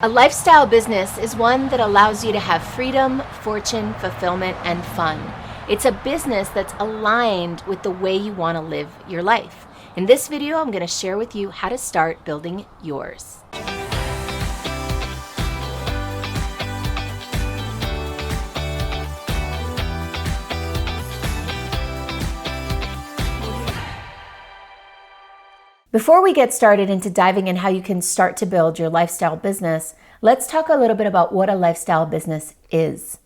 A lifestyle business is one that allows you to have freedom, fortune, fulfillment, and fun. It's a business that's aligned with the way you want to live your life. In this video, I'm going to share with you how to start building yours. Before we get started into diving in how you can start to build your lifestyle business, let's talk a little bit about what a lifestyle business is.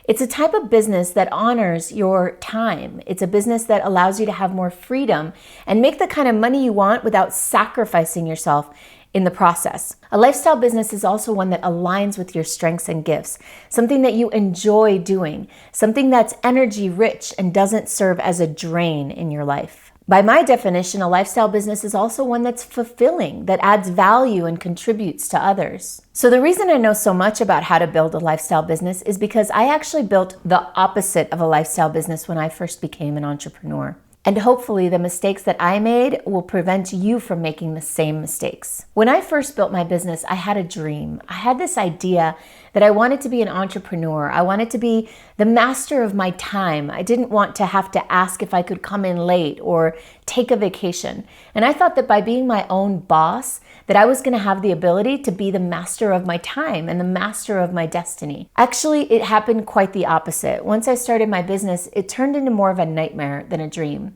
It's a type of business that honors your time. It's a business that allows you to have more freedom and make the kind of money you want without sacrificing yourself in the process. A lifestyle business is also one that aligns with your strengths and gifts, something that you enjoy doing, something that's energy rich and doesn't serve as a drain in your life. By my definition, a lifestyle business is also one that's fulfilling, that adds value and contributes to others. So the reason I know so much about how to build a lifestyle business is because I actually built the opposite of a lifestyle business when I first became an entrepreneur. And hopefully the mistakes that I made will prevent you from making the same mistakes. When I first built my business, I had a dream. I had this idea that I wanted to be an entrepreneur. I wanted to be the master of my time. I didn't want to have to ask if I could come in late or take a vacation. And I thought that by being my own boss, that I was going to have the ability to be the master of my time and the master of my destiny. Actually, it happened quite the opposite. Once I started my business, it turned into more of a nightmare than a dream.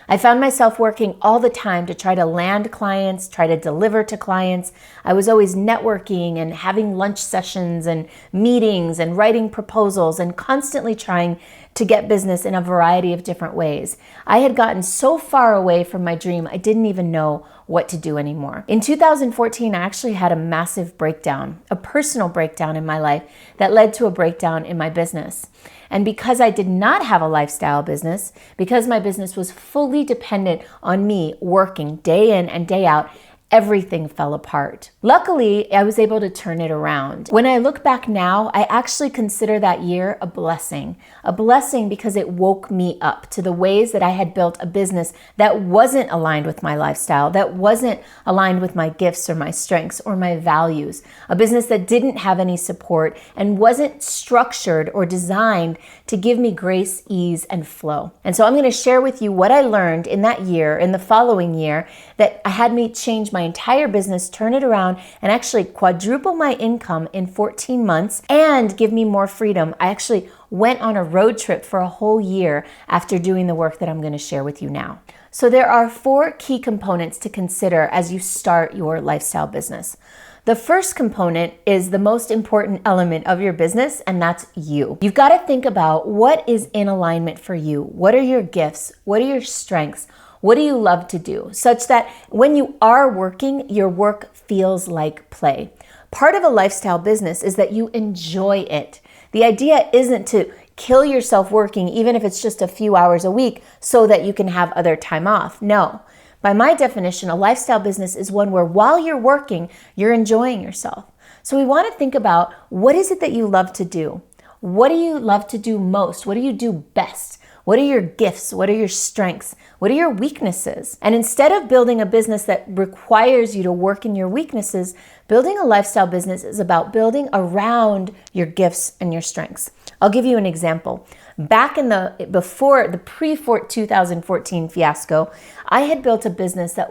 I found myself working all the time to try to land clients, try to deliver to clients. I was always networking and having lunch sessions and meetings and writing proposals and constantly trying to get business in a variety of different ways. I had gotten so far away from my dream, I didn't even know what to do anymore. In 2014, I actually had a massive breakdown, a personal breakdown in my life that led to a breakdown in my business. And because I did not have a lifestyle business, because my business was fully dependent on me working day in and day out, everything fell apart. Luckily, I was able to turn it around. When I look back now, I actually consider that year a blessing because it woke me up to the ways that I had built a business that wasn't aligned with my lifestyle, that wasn't aligned with my gifts or my strengths or my values, a business that didn't have any support and wasn't structured or designed to give me grace, ease, and flow. And so I'm going to share with you what I learned in that year, in the following year, that had me change my entire business, turn it around, and actually quadruple my income in 14 months and give me more freedom. I actually went on a road trip for a whole year after doing the work that I'm going to share with you now. So there are 4 key components to consider as you start your lifestyle business. The first component is the most important element of your business, and that's you. You've got to think about what is in alignment for you. What are your gifts? What are your strengths? What do you love to do? Such that when you are working, your work feels like play. Part of a lifestyle business is that you enjoy it. The idea isn't to kill yourself working, even if it's just a few hours a week, so that you can have other time off. No. By my definition, a lifestyle business is one where while you're working, you're enjoying yourself. So we want to think about, what is it that you love to do? What do you love to do most? What do you do best? What are your gifts? What are your strengths? What are your weaknesses? And instead of building a business that requires you to work in your weaknesses, building a lifestyle business is about building around your gifts and your strengths. I'll give you an example. Back in the pre-2014 fiasco, I had built a business that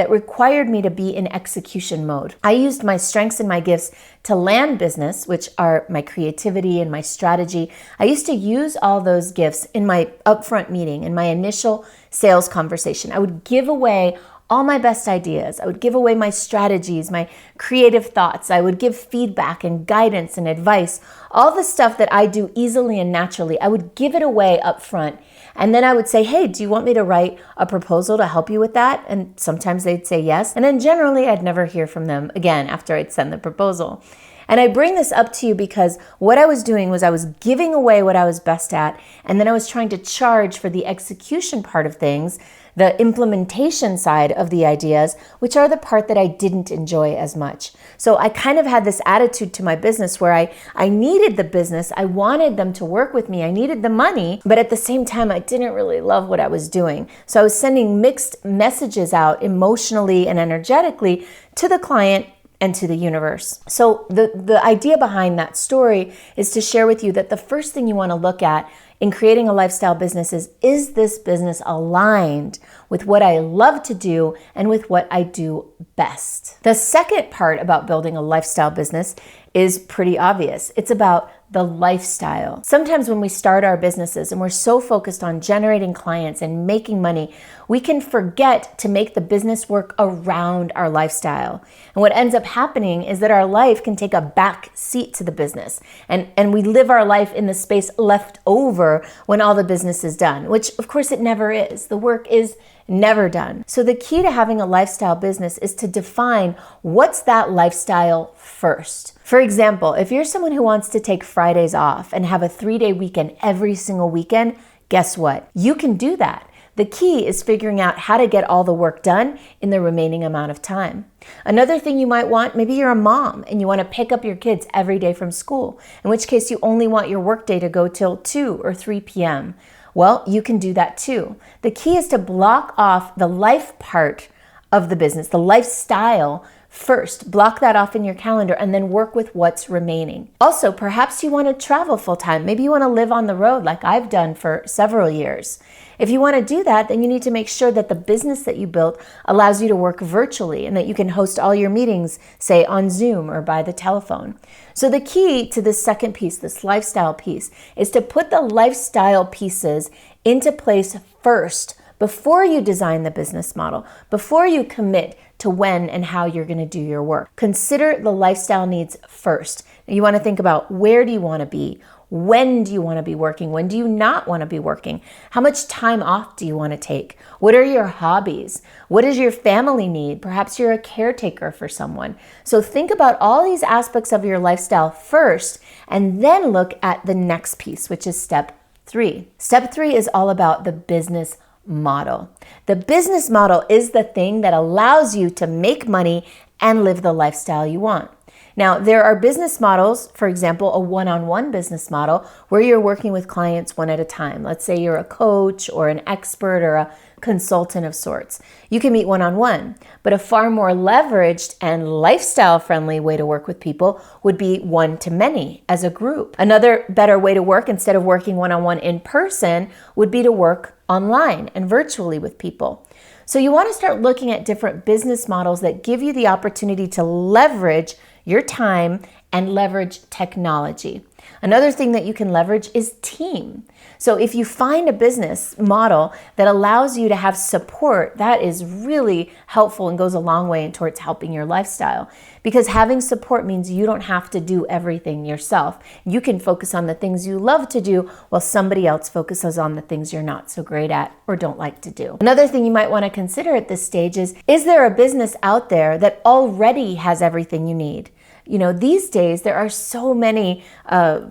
required me to be in execution mode. I used my strengths and my gifts to land business, which are my creativity and my strategy. I used to use all those gifts in my upfront meeting, in my initial sales conversation. I would give away all my best ideas. I would give away my strategies, my creative thoughts. I would give feedback and guidance and advice. All the stuff that I do easily and naturally, I would give it away up front. And then I would say, hey, do you want me to write a proposal to help you with that? And sometimes they'd say yes. And then generally I'd never hear from them again after I'd send the proposal. And I bring this up to you because what I was doing was I was giving away what I was best at, and then I was trying to charge for the execution part of things, the implementation side of the ideas, which are the part that I didn't enjoy as much. So I kind of had this attitude to my business where I needed the business, I wanted them to work with me, I needed the money, but at the same time, I didn't really love what I was doing. So I was sending mixed messages out emotionally and energetically to the client and to the universe. So the idea behind that story is to share with you that the first thing you want to look at in creating a lifestyle business is this business aligned with what I love to do and with what I do best? The second part about building a lifestyle business is pretty obvious. It's about the lifestyle. Sometimes when we start our businesses and we're so focused on generating clients and making money, we can forget to make the business work around our lifestyle. And what ends up happening is that our life can take a back seat to the business. And we live our life in the space left over when all the business is done, which of course it never is. The work is never done. So the key to having a lifestyle business is to define what's that lifestyle first. For example, if you're someone who wants to take Fridays off and have a 3-day weekend every single weekend, guess what? You can do that. The key is figuring out how to get all the work done in the remaining amount of time. Another thing you might want, maybe you're a mom and you want to pick up your kids every day from school, in which case you only want your workday to go till 2 or 3 p.m. Well, you can do that too. The key is to block off the life part of the business, the lifestyle first. Block that off in your calendar and then work with what's remaining. Also, perhaps you want to travel full time. Maybe you want to live on the road like I've done for several years. If you want to do that, then you need to make sure that the business that you built allows you to work virtually and that you can host all your meetings, say on Zoom or by the telephone. So the key to this second piece, this lifestyle piece, is to put the lifestyle pieces into place first before you design the business model, before you commit to when and how you're going to do your work. Consider the lifestyle needs first. You want to think about, where do you want to be? When do you want to be working? When do you not want to be working? How much time off do you want to take? What are your hobbies? What does your family need? Perhaps you're a caretaker for someone. So think about all these aspects of your lifestyle first, and then look at the next piece, which is step 3. Step 3 is all about the business model. The business model is the thing that allows you to make money and live the lifestyle you want. Now, there are business models, for example, a one-on-one business model where you're working with clients one at a time. Let's say you're a coach or an expert or a consultant of sorts. You can meet one-on-one, but a far more leveraged and lifestyle-friendly way to work with people would be one-to-many as a group. Another better way to work, instead of working one-on-one in person, would be to work online and virtually with people. So you want to start looking at different business models that give you the opportunity to leverage your time and leverage technology. Another thing that you can leverage is team. So if you find a business model that allows you to have support, that is really helpful and goes a long way towards helping your lifestyle. Because having support means you don't have to do everything yourself. You can focus on the things you love to do while somebody else focuses on the things you're not so great at or don't like to do. Another thing you might want to consider at this stage is there a business out there that already has everything you need? You know, these days there are so many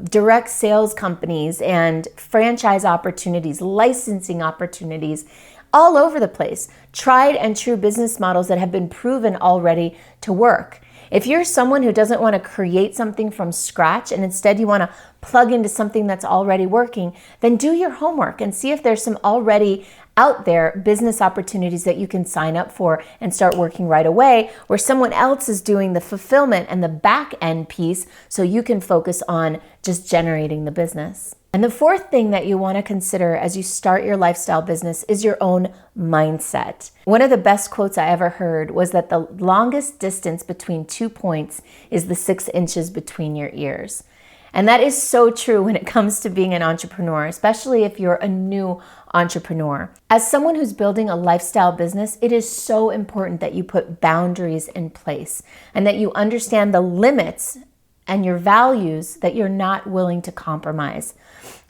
direct sales companies and franchise opportunities, licensing opportunities all over the place. Tried and true business models that have been proven already to work. If you're someone who doesn't want to create something from scratch and instead you want to plug into something that's already working, then do your homework and see if there's some already out there business opportunities that you can sign up for and start working right away, where someone else is doing the fulfillment and the back end piece so you can focus on just generating the business. And the fourth thing that you want to consider as you start your lifestyle business is your own mindset. One of the best quotes I ever heard was that the longest distance between 2 points is the 6 inches between your ears. And that is so true when it comes to being an entrepreneur, especially if you're a new entrepreneur. As someone who's building a lifestyle business, it is so important that you put boundaries in place and that you understand the limits and your values that you're not willing to compromise.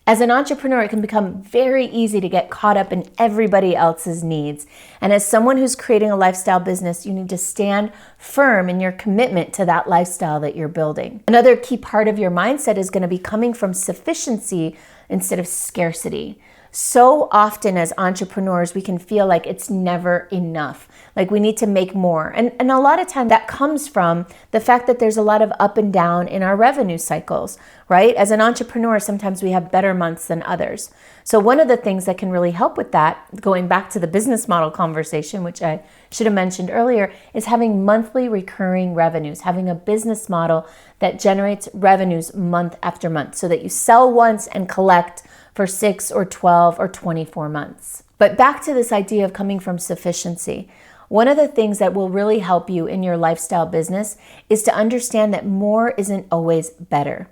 As an entrepreneur, it can become very easy to get caught up in everybody else's needs. And as someone who's creating a lifestyle business, you need to stand firm in your commitment to that lifestyle that you're building. Another key part of your mindset is going to be coming from sufficiency instead of scarcity. So often as entrepreneurs, we can feel like it's never enough, like we need to make more. And a lot of time that comes from the fact that there's a lot of up and down in our revenue cycles, right? As an entrepreneur, sometimes we have better months than others. So one of the things that can really help with that, going back to the business model conversation, which I should have mentioned earlier, is having monthly recurring revenues, having a business model that generates revenues month after month so that you sell once and collect for 6 or 12 or 24 months. But back to this idea of coming from sufficiency. One of the things that will really help you in your lifestyle business is to understand that more isn't always better.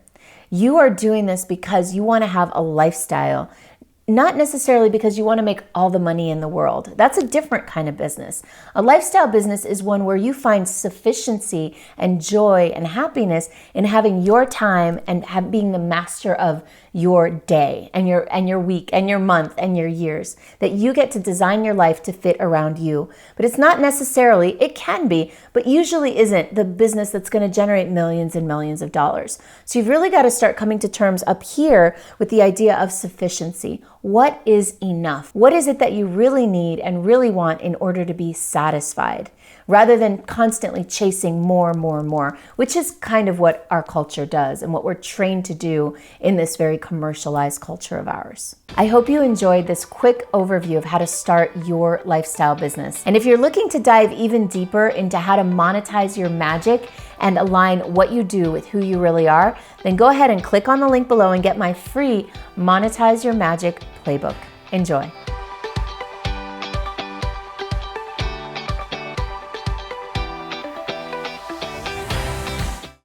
You are doing this because you want to have a lifestyle, not necessarily because you want to make all the money in the world. That's a different kind of business. A lifestyle business is one where you find sufficiency and joy and happiness in having your time and being the master of your day and your week and your month and your years, that you get to design your life to fit around you. But it's not necessarily, it can be, but usually isn't the business that's going to generate millions and millions of dollars. So you've really got to start coming to terms up here with the idea of sufficiency. What is enough? What is it that you really need and really want in order to be satisfied, rather than constantly chasing more, which is kind of what our culture does and what we're trained to do in this very commercialized culture of ours. I hope you enjoyed this quick overview of how to start your lifestyle business. And if you're looking to dive even deeper into how to monetize your magic and align what you do with who you really are, then go ahead and click on the link below and get my free Monetize Your Magic playbook. Enjoy.